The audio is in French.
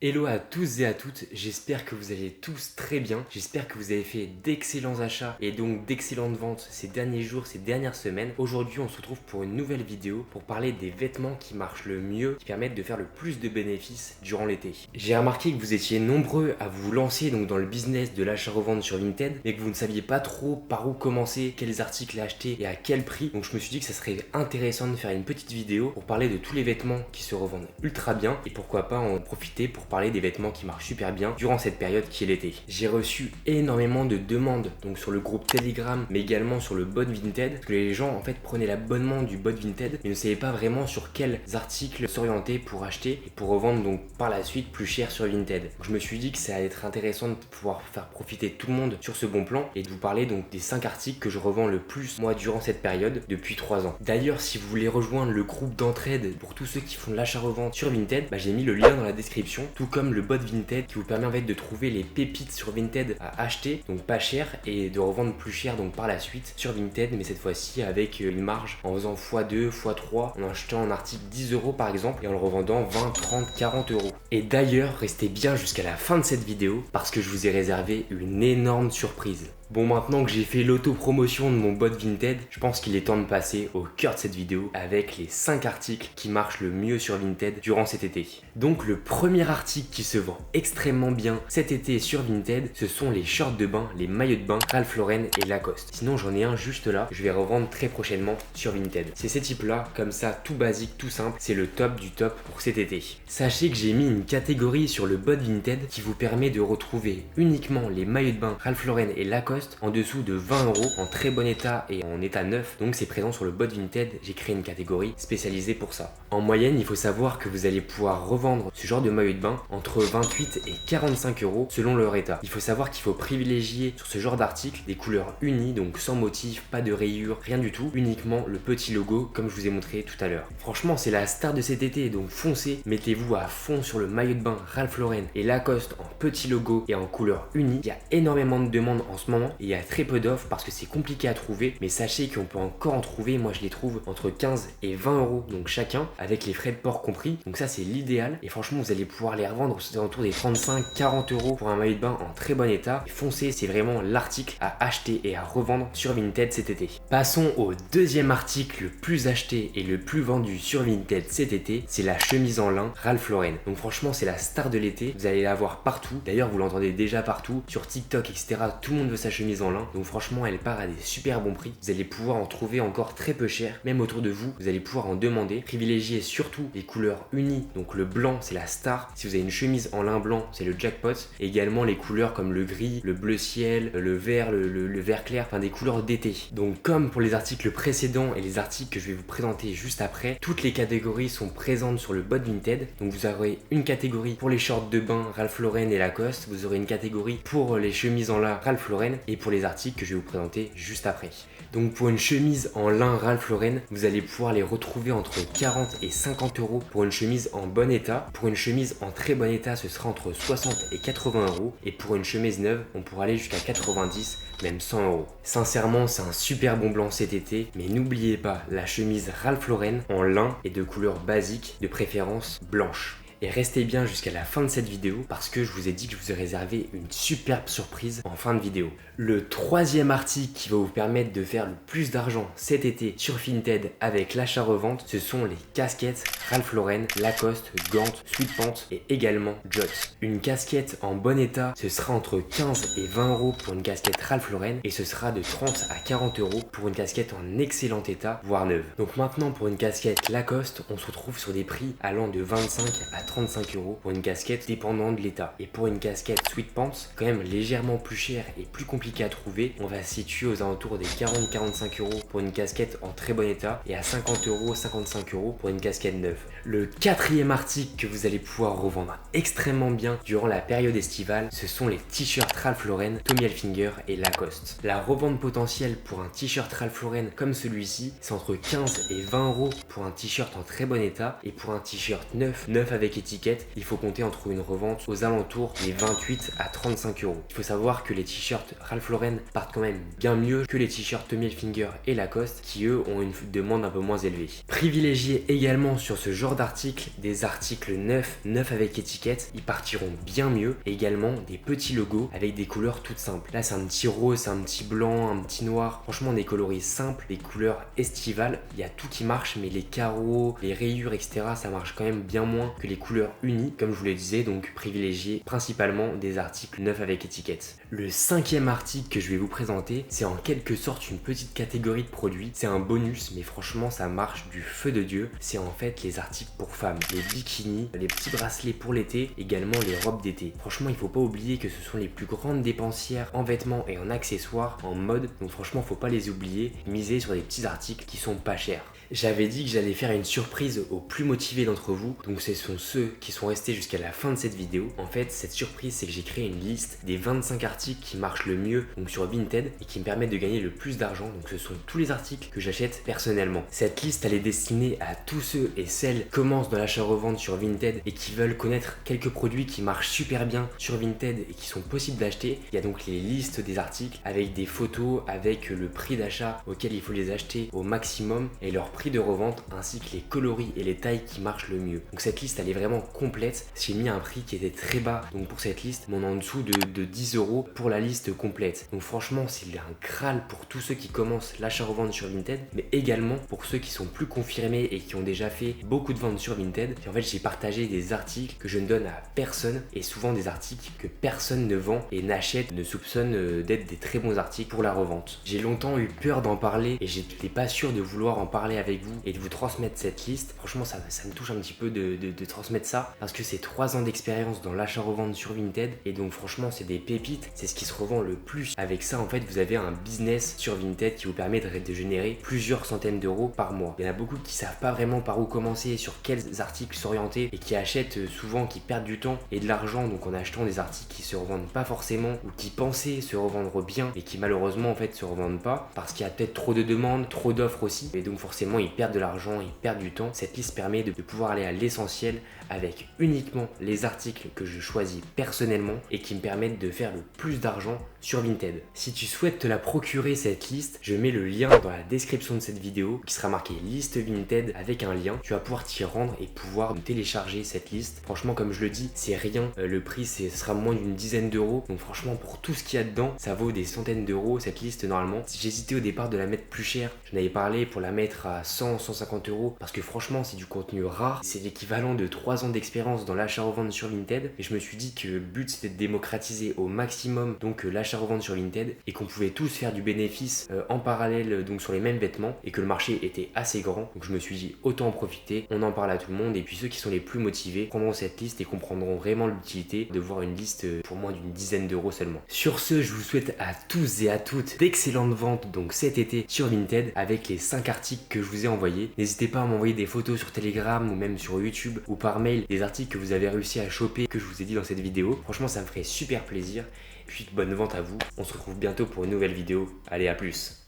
Hello à tous et à toutes, j'espère que vous allez tous très bien, j'espère que vous avez fait d'excellents achats et donc d'excellentes ventes ces derniers jours, ces dernières semaines. Aujourd'hui on se retrouve pour une nouvelle vidéo pour parler des vêtements qui marchent le mieux, qui permettent de faire le plus de bénéfices durant l'été. J'ai remarqué que vous étiez nombreux à vous lancer donc dans le business de l'achat-revente sur Vinted, mais que vous ne saviez pas trop par où commencer, quels articles acheter et à quel prix. Donc je me suis dit que ça serait intéressant de faire une petite vidéo pour parler de tous les vêtements qui se revendent ultra bien et pourquoi pas en profiter pour parler des vêtements qui marchent super bien durant cette période qui est l'été. J'ai reçu énormément de demandes donc sur le groupe Telegram mais également sur le bot Vinted parce que les gens en fait prenaient l'abonnement du bot Vinted mais ne savaient pas vraiment sur quels articles s'orienter pour acheter et pour revendre donc par la suite plus cher sur Vinted. Donc, je me suis dit que ça allait être intéressant de pouvoir faire profiter tout le monde sur ce bon plan et de vous parler donc des 5 articles que je revends le plus moi durant cette période depuis 3 ans. D'ailleurs si vous voulez rejoindre le groupe d'entraide pour tous ceux qui font de l'achat-revente sur Vinted, j'ai mis le lien dans la description tout comme le bot Vinted qui vous permet en fait de trouver les pépites sur Vinted à acheter donc pas cher et de revendre plus cher donc par la suite sur Vinted mais cette fois-ci avec une marge en faisant x2, x3 en achetant un article 10€ par exemple et en le revendant 20, 30, 40€. Et d'ailleurs restez bien jusqu'à la fin de cette vidéo parce que je vous ai réservé une énorme surprise. Bon, maintenant que j'ai fait l'auto-promotion de mon bot Vinted, je pense qu'il est temps de passer au cœur de cette vidéo avec les 5 articles qui marchent le mieux sur Vinted durant cet été. Donc le premier article qui se vend extrêmement bien cet été sur Vinted, ce sont les shorts de bain, les maillots de bain Ralph Lauren et Lacoste. Sinon j'en ai un juste là, je vais revendre très prochainement sur Vinted. C'est ces types là, comme ça, tout basique, tout simple, c'est le top du top pour cet été. Sachez que j'ai mis une catégorie sur le bot Vinted qui vous permet de retrouver uniquement les maillots de bain Ralph Lauren et Lacoste en dessous de 20€ en très bon état et en état neuf, donc c'est présent sur le bot Vinted. J'ai créé une catégorie spécialisée pour ça. En moyenne il faut savoir que vous allez pouvoir revendre ce genre de maillot de bain entre 28 et 45€ selon leur état. Il faut savoir qu'il faut privilégier sur ce genre d'article des couleurs unies, donc sans motif, pas de rayures, rien du tout, uniquement le petit logo comme je vous ai montré tout à l'heure. Franchement c'est la star de cet été, donc foncez, mettez-vous à fond sur le maillot de bain Ralph Lauren et Lacoste en petit logo et en couleur unie. Il y a énormément de demandes en ce moment. Il y a très peu d'offres parce que c'est compliqué à trouver, mais sachez qu'on peut encore en trouver. Moi je les trouve entre 15 et 20€ donc chacun avec les frais de port compris, donc ça c'est l'idéal et franchement vous allez pouvoir les revendre aux alentours des 35-40€ pour un maillot de bain en très bon état. Et foncez, c'est vraiment l'article à acheter et à revendre sur Vinted cet été. Passons au deuxième article le plus acheté et le plus vendu sur Vinted cet été, c'est la chemise en lin Ralph Lauren. Donc franchement c'est la star de l'été, vous allez la voir partout, d'ailleurs vous l'entendez déjà partout sur TikTok etc, tout le monde veut sa chemise en lin, donc franchement elle part à des super bons prix. Vous allez pouvoir en trouver encore très peu cher, même autour de vous, vous allez pouvoir en demander. Privilégiez surtout les couleurs unies, donc le blanc c'est la star, si vous avez une chemise en lin blanc c'est le jackpot, et également les couleurs comme le gris, le bleu ciel, le vert, le vert clair, enfin des couleurs d'été. Donc comme pour les articles précédents et les articles que je vais vous présenter juste après, toutes les catégories sont présentes sur le bot Vinted. Donc vous aurez une catégorie pour les shorts de bain Ralph Lauren et Lacoste, vous aurez une catégorie pour les chemises en lin Ralph Lauren et pour les articles que je vais vous présenter juste après. Donc pour une chemise en lin Ralph Lauren, vous allez pouvoir les retrouver entre 40 et 50€ pour une chemise en bon état. Pour une chemise en très bon état, ce sera entre 60 et 80€ et pour une chemise neuve, on pourra aller jusqu'à 90, même 100€. Sincèrement, c'est un super bon plan cet été, mais n'oubliez pas la chemise Ralph Lauren en lin et de couleur basique, de préférence blanche. Et restez bien jusqu'à la fin de cette vidéo parce que je vous ai dit que je vous ai réservé une superbe surprise en fin de vidéo. Le troisième article qui va vous permettre de faire le plus d'argent cet été sur Vinted avec l'achat-revente, ce sont les casquettes Ralph Lauren, Lacoste, Gant, Sweatpants et également Jots. Une casquette en bon état, ce sera entre 15 et 20€ pour une casquette Ralph Lauren et ce sera de 30 à 40€ pour une casquette en excellent état, voire neuve. Donc maintenant pour une casquette Lacoste, on se retrouve sur des prix allant de 25 à 35€ pour une casquette dépendant de l'état. Et pour une casquette Sweatpants, quand même légèrement plus cher et plus compliqué à trouver, on va se situer aux alentours des 40-45€ pour une casquette en très bon état et à 50€, 55€ pour une casquette neuve. Le quatrième article que vous allez pouvoir revendre extrêmement bien durant la période estivale, ce sont les t-shirts Ralph Lauren, Tommy Hilfiger et Lacoste. La revente potentielle pour un t-shirt Ralph Lauren comme celui-ci, c'est entre 15 et 20€ pour un t-shirt en très bon état et pour un t-shirt neuf avec avec étiquette, il faut compter entre une revente aux alentours des 28 à 35 euros. Il faut savoir que les t-shirts Ralph Lauren partent quand même bien mieux que les t-shirts Tommy Hilfiger et Lacoste qui eux ont une demande un peu moins élevée. Privilégiez également sur ce genre d'articles des articles neufs avec étiquette, ils partiront bien mieux. Et également des petits logos avec des couleurs toutes simples. Là c'est un petit rose, un petit blanc, un petit noir, franchement des coloris simples, des couleurs estivales, il y a tout qui marche, mais les carreaux, les rayures etc ça marche quand même bien moins que les couleurs unies comme je vous le disais, donc privilégiez principalement des articles neufs avec étiquette. Le cinquième article que je vais vous présenter, c'est en quelque sorte une petite catégorie de produits, c'est un bonus mais franchement ça marche du feu de Dieu, c'est en fait les articles pour femmes, les bikinis, les petits bracelets pour l'été, également les robes d'été. Franchement il faut pas oublier que ce sont les plus grandes dépensières en vêtements et en accessoires, en mode, donc franchement faut pas les oublier, misez sur des petits articles qui sont pas chers. J'avais dit que j'allais faire une surprise aux plus motivés d'entre vous, donc ce sont ceux qui sont restés jusqu'à la fin de cette vidéo. En fait, cette surprise, c'est que j'ai créé une liste des 25 articles qui marchent le mieux donc sur Vinted et qui me permettent de gagner le plus d'argent. Donc ce sont tous les articles que j'achète personnellement. Cette liste, elle est destinée à tous ceux et celles qui commencent dans l'achat-revente sur Vinted et qui veulent connaître quelques produits qui marchent super bien sur Vinted et qui sont possibles d'acheter. Il y a donc les listes des articles avec des photos, avec le prix d'achat auquel il faut les acheter au maximum et leur prix de revente ainsi que les coloris et les tailles qui marchent le mieux. Donc cette liste elle est vraiment complète. J'ai mis un prix qui était très bas donc pour cette liste, mais en dessous de 10 euros pour la liste complète. Donc franchement c'est un Graal pour tous ceux qui commencent l'achat-revente sur Vinted, mais également pour ceux qui sont plus confirmés et qui ont déjà fait beaucoup de ventes sur Vinted. Et en fait j'ai partagé des articles que je ne donne à personne et souvent des articles que personne ne vend et n'achète, ne soupçonne d'être des très bons articles pour la revente. J'ai longtemps eu peur d'en parler et j'étais pas sûr de vouloir en parler avec vous et de vous transmettre cette liste. Franchement ça me touche un petit peu de transmettre ça parce que c'est 3 ans d'expérience dans l'achat-revente sur Vinted et donc franchement c'est des pépites, c'est ce qui se revend le plus. Avec ça en fait vous avez un business sur Vinted qui vous permet de générer plusieurs centaines d'euros par mois. Il y en a beaucoup qui savent pas vraiment par où commencer, sur quels articles s'orienter et qui achètent souvent, qui perdent du temps et de l'argent donc en achetant des articles qui se revendent pas forcément ou qui pensaient se revendre bien et qui malheureusement en fait se revendent pas parce qu'il y a peut-être trop de demandes, trop d'offres aussi et donc forcément ils perdent de l'argent, ils perdent du temps. Cette liste permet de pouvoir aller à l'essentiel avec uniquement les articles que je choisis personnellement et qui me permettent de faire le plus d'argent sur Vinted. Si tu souhaites te la procurer cette liste, je mets le lien dans la description de cette vidéo qui sera marqué liste Vinted avec un lien. Tu vas pouvoir t'y rendre et pouvoir télécharger cette liste. Franchement comme je le dis, c'est rien. Le prix ce sera moins d'une dizaine d'euros. Donc franchement pour tout ce qu'il y a dedans, ça vaut des centaines d'euros cette liste normalement. J'hésitais au départ de la mettre plus chère. J'en avais parlé pour la mettre à 100-150 euros parce que franchement c'est du contenu rare. C'est l'équivalent de 3 ans d'expérience dans l'achat-revente sur Vinted et je me suis dit que le but c'était de démocratiser au maximum donc l'achat-revente sur Vinted et qu'on pouvait tous faire du bénéfice en parallèle donc sur les mêmes vêtements et que le marché était assez grand. Donc je me suis dit autant en profiter, on en parle à tout le monde et puis ceux qui sont les plus motivés prendront cette liste et comprendront vraiment l'utilité de voir une liste pour moins d'une dizaine d'euros seulement. Sur ce, je vous souhaite à tous et à toutes d'excellentes ventes donc cet été sur Vinted avec les 5 articles que je vous ai envoyés. N'hésitez pas à m'envoyer des photos sur Telegram ou même sur YouTube ou par mail des articles que vous avez réussi à choper que je vous ai dit dans cette vidéo. Franchement ça me ferait super plaisir. Puis bonne vente à vous. On se retrouve bientôt pour une nouvelle vidéo. Allez, à plus.